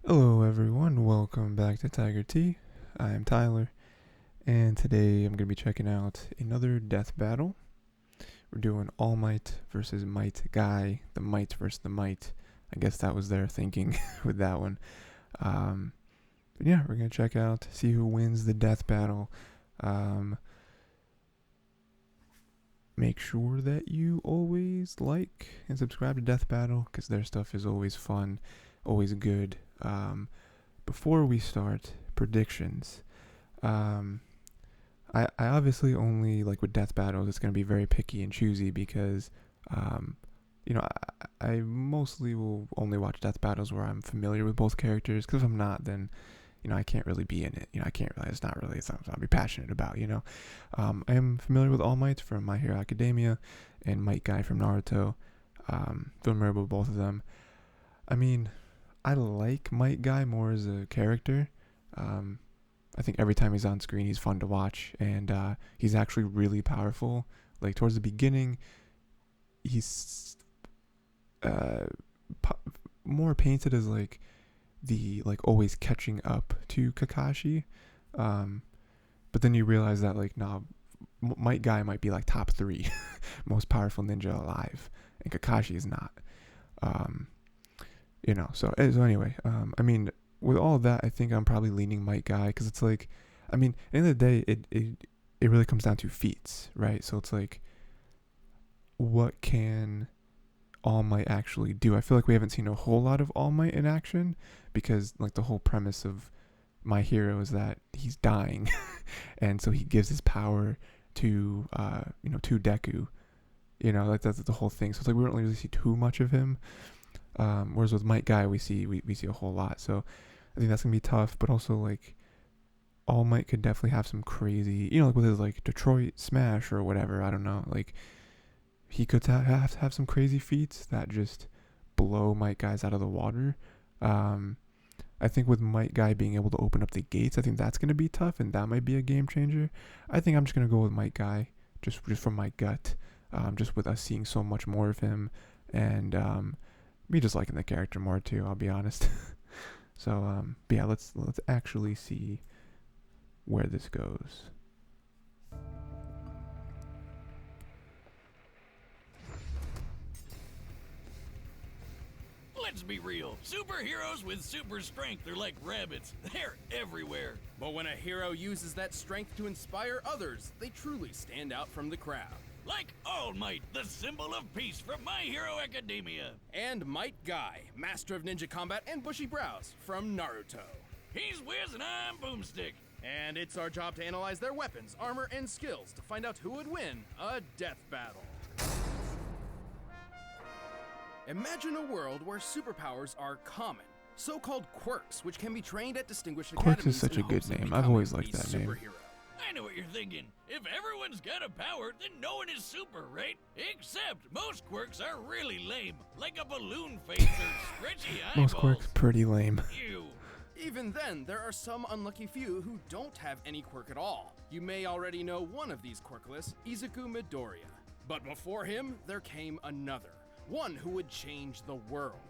Hello everyone, welcome back to Tiger T. I'm Tyler, and today I'm going to be checking out another death battle. We're doing All Might versus Might Guy, the Might versus the Might. I guess that was their thinking with that one. But yeah, we're going to check out, see who wins the death battle. Um, Make sure that you always like and subscribe to Death Battle, because their stuff is always fun, always good. Before we start, predictions. Um, I obviously only, like with death battles, it's going to be very picky and choosy because, um, I mostly will only watch death battles where I'm familiar with both characters, because if I'm not, then, I can't really be in it. I can't really, it's not really something I'll be passionate about. I am familiar with All Might from My Hero Academia and Might Guy from Naruto. Familiar with both of them. I mean, I like Might Guy more as a character. Um, I think every time he's on screen, he's fun to watch, and he's actually really powerful. Like towards the beginning, he's uh, po- more painted as like the like always catching up to Kakashi, um, but then you realize that like nah, Might Guy might be like top three most powerful ninja alive, and Kakashi is not. Um, so anyway, I mean, with all of that, I think I'm probably leaning Might Guy, because it's like, I mean, at the end of the day, it really comes down to feats, right? So it's like, what can All Might actually do? I feel like we haven't seen a whole lot of All Might in action, because like the whole premise of my hero is that he's dying, and so he gives his power to Deku. Like that's the whole thing. So it's like we don't really see too much of him. Whereas with Might Guy, we see a whole lot. So I think that's gonna be tough. But also like All Might could definitely have some crazy, like with his like Detroit Smash or whatever. I don't know. Like he could have some crazy feats that just blow Might Guys out of the water. Um, I think with Might Guy being able to open up the gates, I think that's gonna be tough, and that might be a game changer. I think I'm just gonna go with Might Guy, just from my gut. Just with us seeing so much more of him, and me just liking the character more too. I'll be honest. But yeah, let's actually see where this goes. Let's be real. Superheroes with super strength are like rabbits. They're everywhere. But when a hero uses that strength to inspire others, they truly stand out from the crowd. Like All Might, the symbol of peace from My Hero Academia. And Might Guy, master of ninja combat and bushy brows, from Naruto. He's Wiz and I'm Boomstick. And it's our job to analyze their weapons, armor, and skills to find out who would win a death battle. Imagine a world where superpowers are common, so-called quirks, which can be trained at distinguished Quirks academies is such in a good hopes of name. I've always becoming liked a that name. superhero. I know what you're thinking. If everyone's got a power, then no one is super, right? Except most quirks are really lame, like a balloon face or stretchy eyeballs. Most quirks pretty lame. Ew. Even then, there are some unlucky few who don't have any quirk at all. You may already know one of these quirkless, Izuku Midoriya. But before him, there came another, one who would change the world.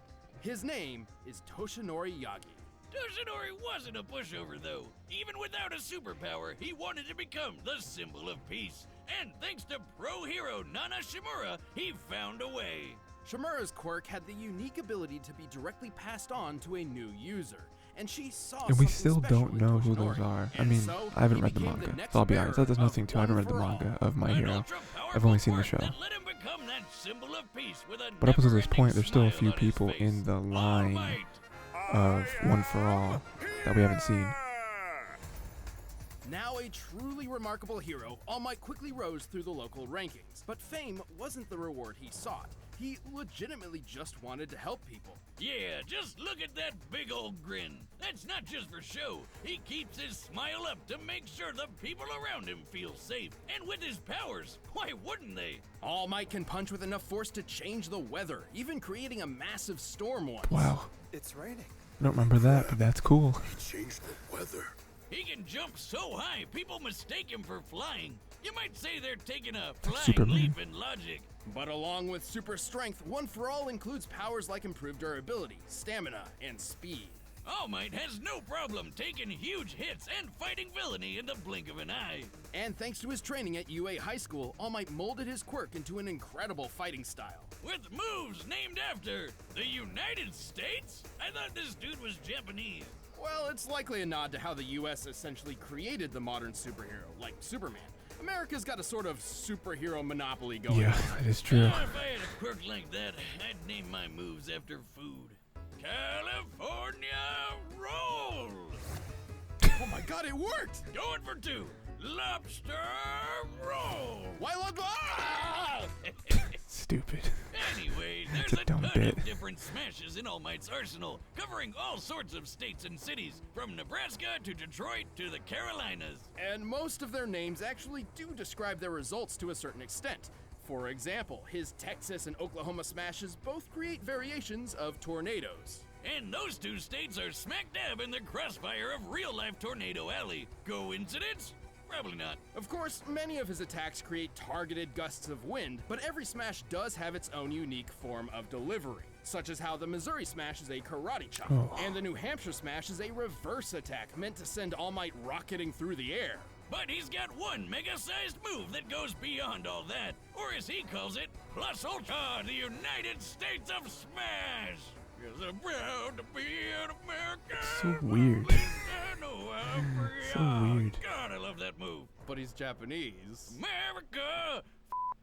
His name is Toshinori Yagi. Toshinori wasn't a pushover, though. Even without a superpower, he wanted to become the symbol of peace. And thanks to pro hero Nana Shimura, he found a way. Shimura's quirk had the unique ability to be directly passed on to a new user, and she saw And we something still special don't in know who those Toshinori. are. I And mean, so, I haven't he read the became manga, next so I'll be honest. That does bearer nothing of to. I haven't read the One for manga All. of My An Hero. ultra-powerful I've only seen the quirk show. that let him become that symbol of peace with a But up until this never-ending point, there's still a smile few on his people face. in the All line Might. of One for All that we haven't seen. Now a truly remarkable hero, All Might quickly rose through the local rankings. But fame wasn't the reward he sought. He legitimately just wanted to help people. Yeah, just look at that big old grin. That's not just for show. He keeps his smile up to make sure the people around him feel safe. And with his powers, why wouldn't they? All Might can punch with enough force to change the weather, even creating a massive storm once. Wow. It's raining. I don't remember that, but that's cool. Change the weather. He can jump so high, people mistake him for flying. You might say they're taking a flying Superman. leap in logic. But along with super strength, One for All includes powers like improved durability, stamina, and speed. All Might has no problem taking huge hits and fighting villainy in the blink of an eye. And thanks to his training at UA High School, All Might molded his quirk into an incredible fighting style. With moves named after the United States? I thought this dude was Japanese. Well, it's likely a nod to how the US essentially created the modern superhero, like Superman. America's got a sort of superhero monopoly going Yeah, on. it is true. If I had a quirk like that, I'd name my moves after food. California Roll! Oh my god, it worked! Going for two. Lobster Roll! Why look? Ah! Stupid. Anyway, That's there's a a dumb ton bit. of different smashes in All Might's arsenal, covering all sorts of states and cities, from Nebraska to Detroit to the Carolinas. And most of their names actually do describe their results to a certain extent. For example, his Texas and Oklahoma smashes both create variations of tornadoes. And those two states are smack dab in the crossfire of real-life Tornado Alley. Coincidence? Probably not. Of course, many of his attacks create targeted gusts of wind, but every smash does have its own unique form of delivery, such as how the Missouri smash is a karate chop, and the New Hampshire smash is a reverse attack meant to send All Might rocketing through the air. But he's got one mega-sized move that goes beyond all that, or as he calls it, plus ultra, the United States of Smash! 'Cause I'm proud to be an American. So weird. I know I'm free. So Oh, weird. God, I love that move. But he's Japanese. America!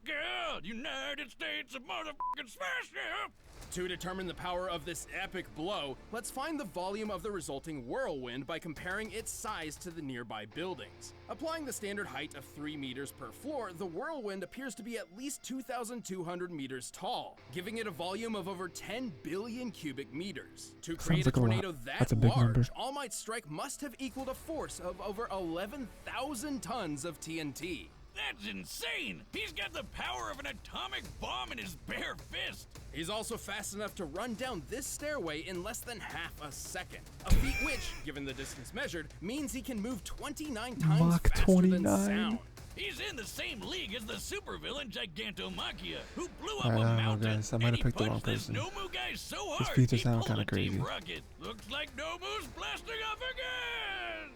God, United States of motherfucking Smash, yeah! To determine the power of this epic blow, let's find the volume of the resulting whirlwind by comparing its size to the nearby buildings. Applying the standard height of 3 meters per floor, the whirlwind appears to be at least 2,200 meters tall, giving it a volume of over 10 billion cubic meters. To create like a a lot. tornado That's that a big large, number. All Might's strike must have equaled a force of over 11,000 tons of TNT. That's insane! He's got the power of an atomic bomb in his bare fist! He's also fast enough to run down this stairway in less than half a second. A feat which, given the distance measured, means he can move 29 times Mach faster 29. than sound. He's in the same league as the supervillain Gigantomachia, who blew up I a don't know, mountain. guys. I might and have he picked the wrong punched this person. Nomu guy so His hard, features he sound pulled kinda a Team crazy. Rocket. Looks like Nomu's blasting off again!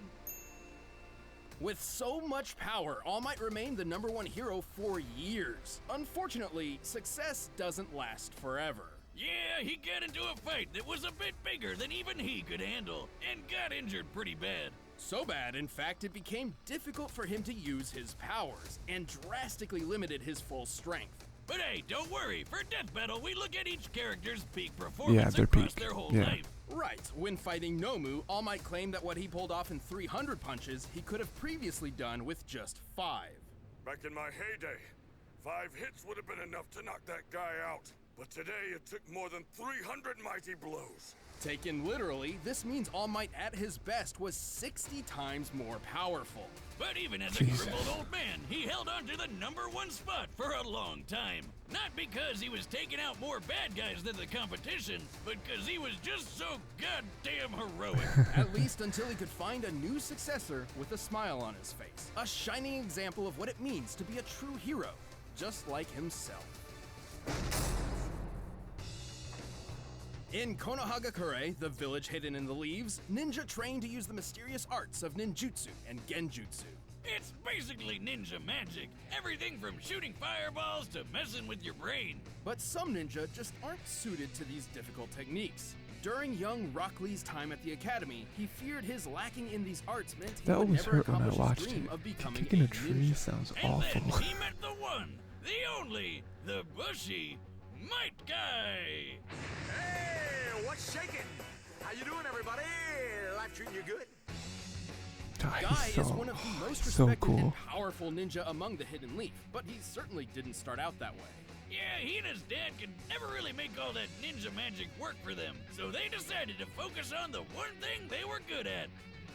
With so much power, All Might remained the #1 hero for years. Unfortunately, success doesn't last forever. Yeah, he got into a fight that was a bit bigger than even he could handle, and got injured pretty bad. So bad, in fact, it became difficult for him to use his powers, and drastically limited his full strength. But hey, don't worry, for Death Battle, we look at each character's peak performance their across peak. their whole Yeah. life. Right, when fighting Nomu, All Might claimed that what he pulled off in 300 punches, he could have previously done with just 5. Back in my heyday, 5 hits would have been enough to knock that guy out. But today it took more than 300 mighty blows. Taken literally, this means All Might at his best was 60 times more powerful. But even as Jesus. a crippled old man, he held on to the #1 spot for a long time. Not because he was taking out more bad guys than the competition, but because he was just so goddamn heroic. At least until he could find a new successor with a smile on his face. A shining example of what it means to be a true hero, just like himself. In Konohagakure, the village hidden in the leaves, ninja train to use the mysterious arts of ninjutsu and genjutsu. It's basically ninja magic. Everything from shooting fireballs to messing with your brain. But some ninja just aren't suited to these difficult techniques. During young Rock Lee's time at the academy, he feared his lacking in these arts meant he That would always never hurt when I accomplish watched his dream it. of becoming Kicking a a tree ninja. sounds And awful. then he met the one, the only, the bushy Might Guy. Hey, what's shaking? How you doing, everybody? Life treating you good? God, Guy he's is so, one of the most so respected cool. and powerful ninja among the Hidden Leaf, but he certainly didn't start out that way. Yeah, he and his dad could never really make all that ninja magic work for them, so they decided to focus on the one thing they were good at,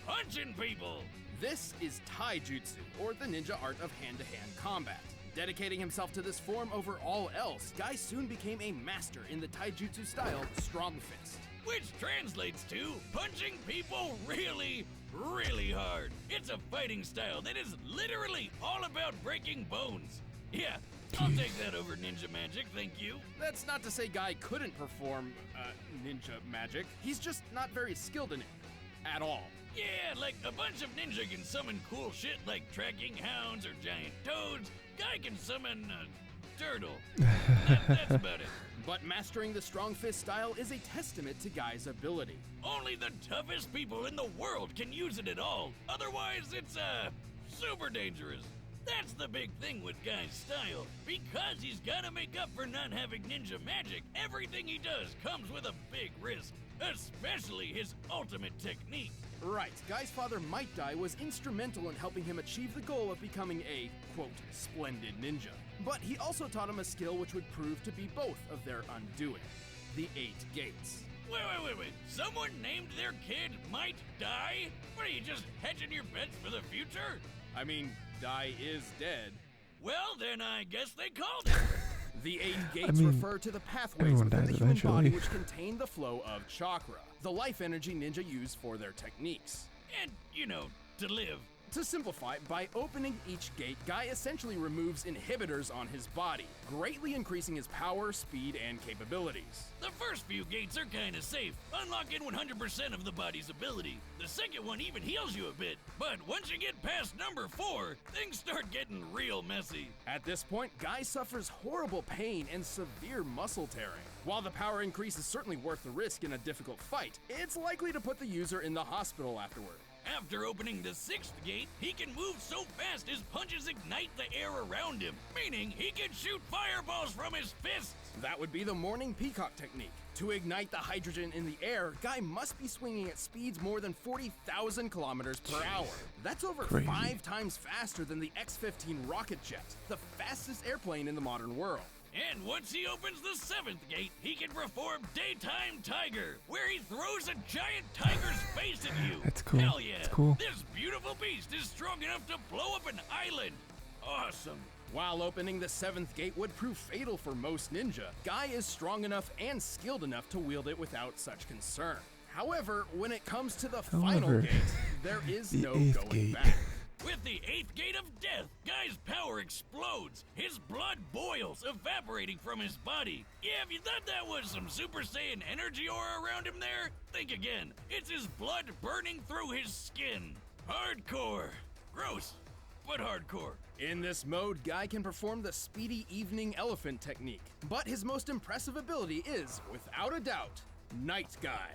punching people. This is Taijutsu, or the ninja art of hand-to-hand combat. Dedicating himself to this form over all else, Guy soon became a master in the Taijutsu style Strong Fist. Which translates to punching people really, really hard. It's a fighting style that is literally all about breaking bones. Yeah, I'll take that over ninja magic, thank you. That's not to say Guy couldn't perform ninja magic. He's just not very skilled in it. At all. Yeah, like a bunch of ninja can summon cool shit like tracking hounds or giant toads. Guy can summon a turtle. That's about it. But mastering the strong fist style is a testament to Guy's ability. Only the toughest people in the world can use it at all. Otherwise, it's, super dangerous. That's the big thing with Guy's style. Because he's gotta make up for not having ninja magic, everything he does comes with a big risk. Especially his ultimate technique. Right, Guy's father Might Dai was instrumental in helping him achieve the goal of becoming a, quote, splendid ninja. But he also taught him a skill which would prove to be both of their undoing. The 8 Gates. Wait. Someone named their kid Might Die? What are you, just hedging your bets for the future? I mean, Dai is dead. Well, then I guess they called it. The 8 Gates refer to the pathways everyone within the dies human eventually. body which contain the flow of chakra, the life energy ninja use for their techniques. And, you know, to live. To simplify, by opening each gate, Guy essentially removes inhibitors on his body, greatly increasing his power, speed, and capabilities. The first few gates are kinda safe, unlocking 100% of the body's ability. The second one even heals you a bit, but once you get past number 4, things start getting real messy. At this point, Guy suffers horrible pain and severe muscle tearing. While the power increase is certainly worth the risk in a difficult fight, it's likely to put the user in the hospital afterward. After opening the 6th gate, he can move so fast his punches ignite the air around him, meaning he can shoot fireballs from his fists. That would be the morning peacock technique. To ignite the hydrogen in the air, Guy must be swinging at speeds more than 40,000 kilometers per hour. That's over Crazy. 5 times faster than the X-15 rocket jet, the fastest airplane in the modern world. And once he opens the 7th gate, he can perform Daytime Tiger, where he throws a giant tiger's face at you. That's cool. Hell yeah! That's cool. This beautiful beast is strong enough to blow up an island. Awesome. While opening the 7th gate would prove fatal for most ninja, Guy is strong enough and skilled enough to wield it without such concern. However, when it comes to the final gate, there is The no 8th going gate. back. With the 8th gate of death, Guy's power explodes. His blood boils, evaporating from his body. Yeah, if you thought that was some Super Saiyan energy aura around him there, think again. It's his blood burning through his skin. Hardcore. Gross, but hardcore. In this mode, Guy can perform the speedy evening elephant technique, but his most impressive ability is, without a doubt, Night Guy.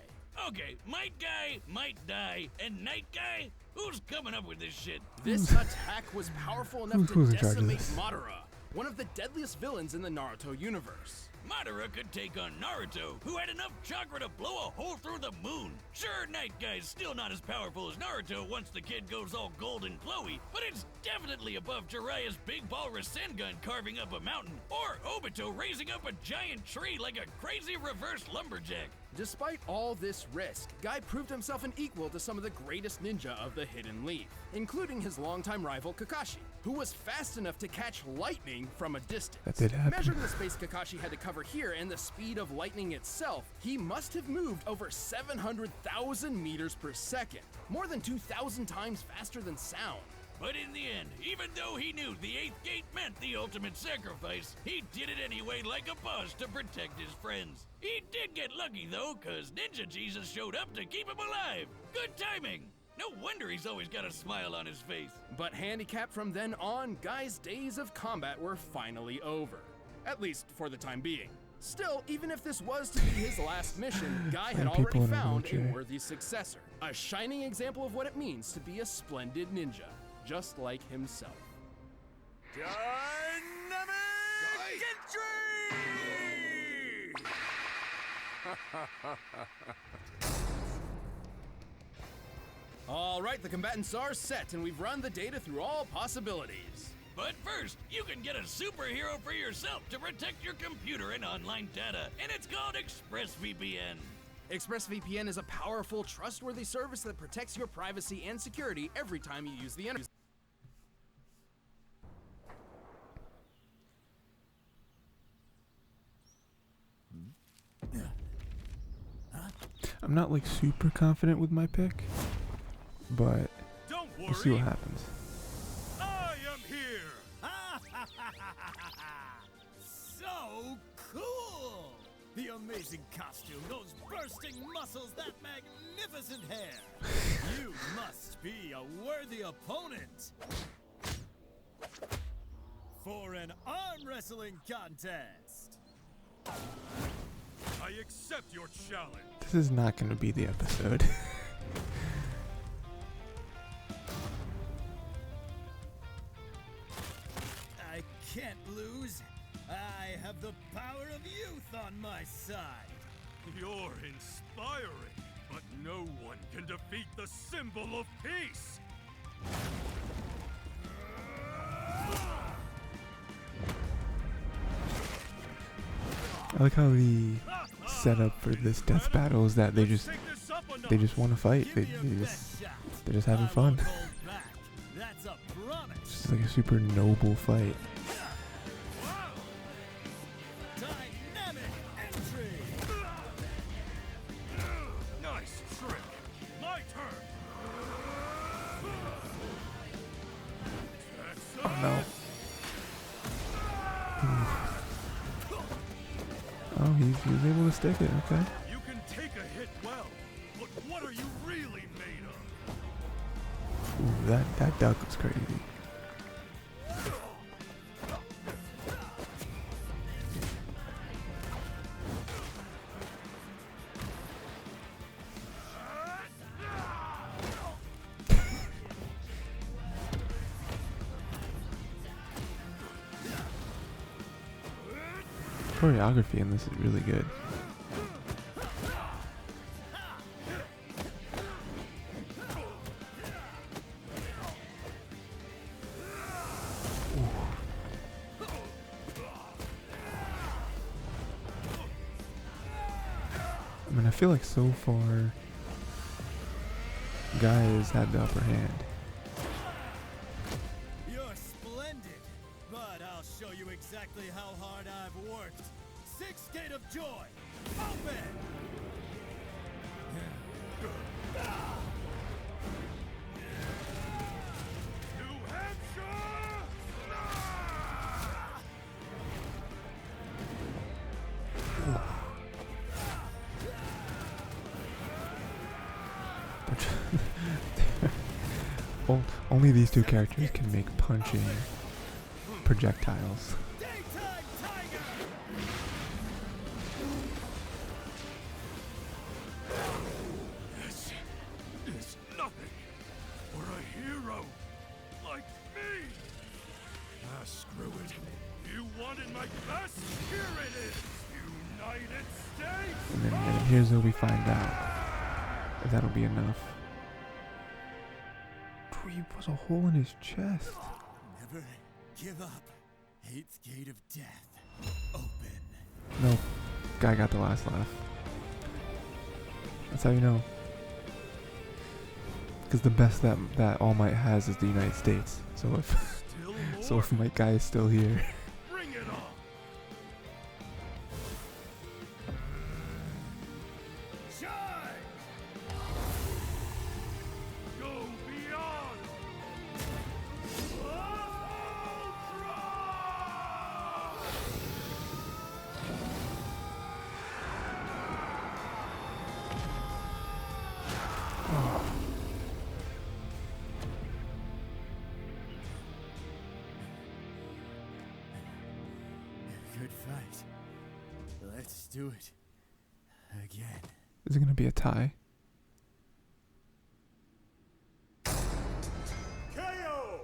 Okay, Might Guy, Might Die, and Night Guy? Who's coming up with this shit? This attack was powerful enough to who's in charge of decimate this? Madara, one of the deadliest villains in the Naruto universe. Madara could take on Naruto, who had enough chakra to blow a hole through the moon. Sure, Night Guy's still not as powerful as Naruto once the kid goes all gold and glowy, but it's definitely above Jiraiya's big ball Rasengan carving up a mountain, or Obito raising up a giant tree like a crazy reverse lumberjack. Despite all this risk, Guy proved himself an equal to some of the greatest ninja of the Hidden Leaf, including his longtime rival Kakashi, who was fast enough to catch lightning from a distance. That did happen. Measuring the space Kakashi had to cover here and the speed of lightning itself, he must have moved over 700,000 meters per second, more than 2,000 times faster than sound. But in the end, even though he knew the 8th gate meant the ultimate sacrifice, he did it anyway like a boss to protect his friends. He did get lucky though, cause Ninja Jesus showed up to keep him alive. Good timing. No wonder he's always got a smile on his face. But handicapped from then on, Guy's days of combat were finally over. At least for the time being. Still, even if this was to be his last mission, Guy had Find people already in a found a wheelchair. worthy successor. A shining example of what it means to be a splendid ninja, just like himself. Dynamic entry! All right, the combatants are set, and we've run the data through all possibilities. But first, you can get a superhero for yourself to protect your computer and online data, and it's called ExpressVPN. ExpressVPN is a powerful, trustworthy service that protects your privacy and security every time you use the internet. I'm not like super confident with my pick, but Don't we'll see what worry, happens. I am here! The amazing costume, those bursting muscles, that magnificent hair. You must be a worthy opponent for an arm wrestling contest. I accept your challenge. This is not going to be the episode. I can't lose. I have the power of youth on my side. You're inspiring, but no one can defeat the symbol of peace. I like how the setup for this death battle is that they just want to fight. Give me your best shot. They're just having I fun. won't hold back. That's a promise. It's like a super noble fight. Dynamic entry. Nice trick. My turn. Oh no. Oh, he was able to stick it. Okay. You can take a hit well, but what are you really made of? Ooh, that duck was crazy. Choreography in this is really good. I mean, I feel like so far, Guy has had the upper hand. You're splendid, but I'll show you exactly how hard I've worked. Sixth Gate of Joy, open! New Hampshire! Only these two characters can make punching projectiles. Daytime Tiger! This is nothing for a hero like me. Screw it. You wanted my best? Here it is, United States! And then here's where we find out if that'll be enough. He was a hole in his chest. Never give up. Eighth Gate of Death, open. No, Guy got the last laugh. That's how you know. Because the best that All Might has is the United States. So if Still more? my Guy is still here. Bring it on! Shine! Go beyond! Good fight. Let's do it again. Is it gonna be a tie? KO!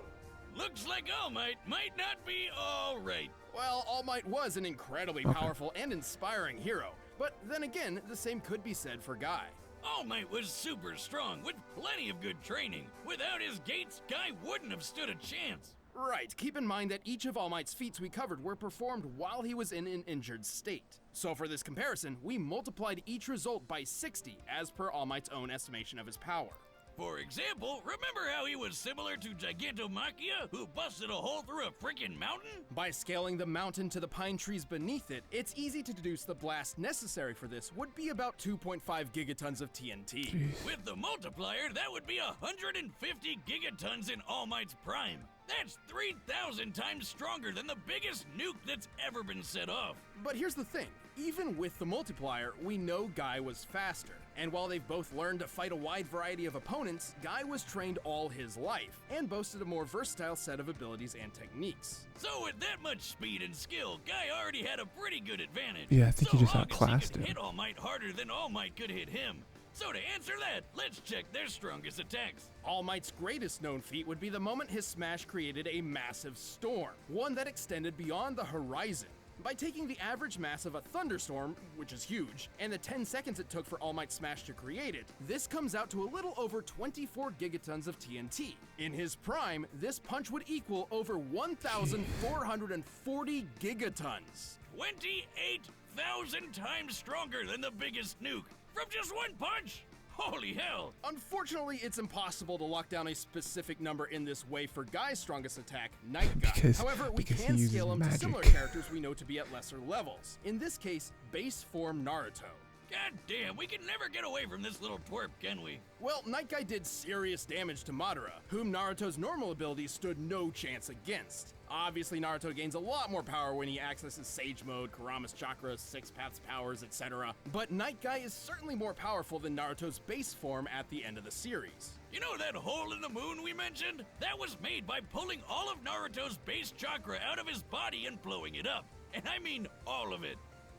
Looks like All Might might not be all right. Well, All Might was an incredibly Okay. powerful and inspiring hero, but then again, the same could be said for Guy. All Might was super strong with plenty of good training. Without his gates, Guy wouldn't have stood a chance. Right, keep in mind that each of All Might's feats we covered were performed while he was in an injured state. So for this comparison, we multiplied each result by 60 as per All Might's own estimation of his power. For example, remember how he was similar to Gigantomachia, who busted a hole through a freaking mountain? By scaling the mountain to the pine trees beneath it, it's easy to deduce the blast necessary for this would be about 2.5 gigatons of TNT. Jeez. With the multiplier, that would be 150 gigatons in All Might's prime. That's 3,000 times stronger than the biggest nuke that's ever been set off. But here's the thing, even with the multiplier, we know Guy was faster. And while they've both learned to fight a wide variety of opponents, Guy was trained all his life, and boasted a more versatile set of abilities and techniques. So with that much speed and skill, Guy already had a pretty good advantage. Yeah, I think so he just long as outclassed could him. hit All Might harder than All Might could hit him. So to answer that, let's check their strongest attacks. All Might's greatest known feat would be the moment his smash created a massive storm, one that extended beyond the horizon. By taking the average mass of a thunderstorm, which is huge, and the 10 seconds it took for All Might's smash to create it, this comes out to a little over 24 gigatons of TNT. In his prime, this punch would equal over 1,440 gigatons. 28,000 times stronger than the biggest nuke from just one punch. Holy hell! Unfortunately, it's impossible to lock down a specific number in this way for Guy's strongest attack, Night Guy. However, we because he can uses scale him magic. to similar characters we know to be at lesser levels. In this case, base form Naruto. God damn, we can never get away from this little twerp, can we? Well, Night Guy did serious damage to Madara, whom Naruto's normal abilities stood no chance against. Obviously, Naruto gains a lot more power when he accesses Sage Mode, Kurama's Chakra, Six Paths powers, etc. But Night Guy is certainly more powerful than Naruto's base form at the end of the series. You know that hole in the moon we mentioned? That was made by pulling all of Naruto's base chakra out of his body and blowing it up. And I mean all of it.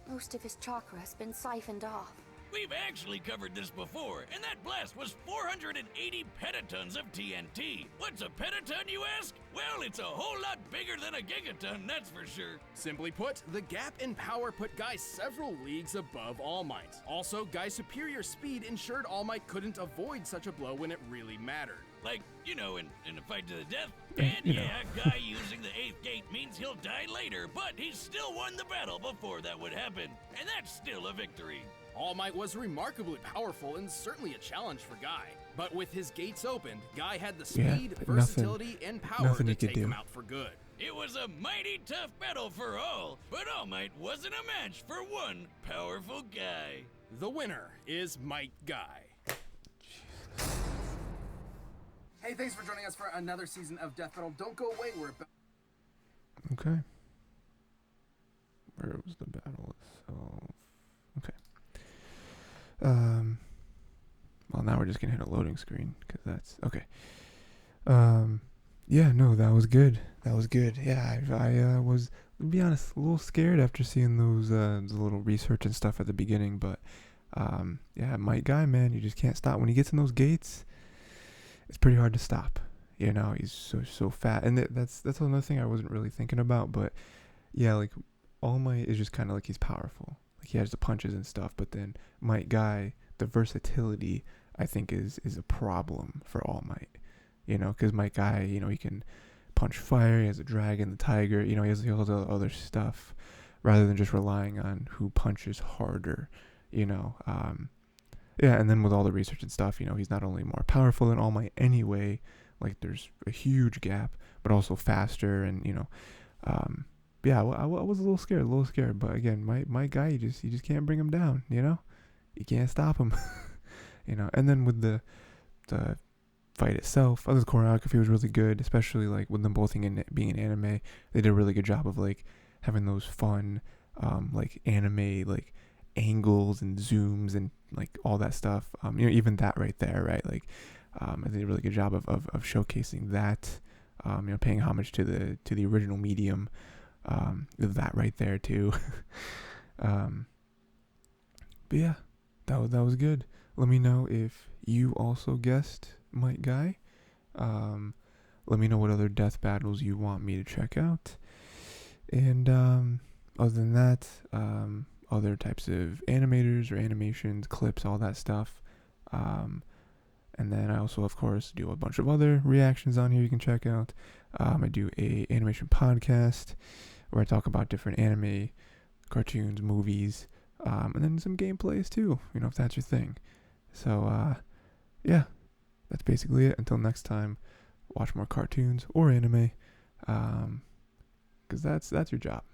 Most of his chakra has been siphoned off. We've actually covered this before, and that blast was 480 petatons of TNT. What's a petaton, you ask? Well, it's a whole lot bigger than a gigaton, that's for sure. Simply put, the gap in power put Guy several leagues above All Might. Also, Guy's superior speed ensured All Might couldn't avoid such a blow when it really mattered. Like, you know, in a fight to the death. And yeah, Guy using the 8th gate means he'll die later, but he still won the battle before that would happen. And that's still a victory. All Might was remarkably powerful and certainly a challenge for Guy. But with his gates opened, Guy had the speed, but versatility, and power nothing to he could take him do. out for good. It was a mighty tough battle for all, but All Might wasn't a match for one powerful guy. The winner is Might Guy. Hey, thanks for joining us for another season of Death Battle. Don't go away, we're about Okay. Where was the battle itself? Okay. Well, now we're just gonna hit a loading screen because that's okay. Yeah, no, that was good. That was good. Yeah, I was, to be honest, a little scared after seeing those the little research and stuff at the beginning, but yeah, Might Guy, man, you just can't stop when he gets in those gates. It's pretty hard to stop. You know, he's so fat, and that's another thing I wasn't really thinking about, but yeah, like All Might is just kind of like he's powerful, like he has the punches and stuff, but then Might Guy, the versatility I think is a problem for All Might, you know, because Might Guy, you know, he can punch fire, he has a dragon, the tiger, you know, he has all the other stuff, rather than just relying on who punches harder, you know. Yeah, and then with all the research and stuff, you know, he's not only more powerful than All Might anyway, like there's a huge gap, but also faster, and you know, yeah, I was a little scared, but again, Might Guy, you just can't bring him down, you know, you can't stop him, you know. And then with the fight itself, the choreography was really good, especially like with them both being an anime. They did a really good job of like having those fun, like anime like angles and zooms and like all that stuff. You know, even that right there, right? Like, I did a really good job of showcasing that. You know, paying homage to the original medium. That right there too. But yeah, that was good. Let me know if you also guessed Might Guy. Let me know what other death battles you want me to check out. And other than that, other types of animators or animations, clips, all that stuff. And then I also, of course, do a bunch of other reactions on here you can check out. I do a animation podcast where I talk about different anime, cartoons, movies, and then some gameplays too, you know, if that's your thing. So, yeah, that's basically it. Until next time, watch more cartoons or anime, because that's your job.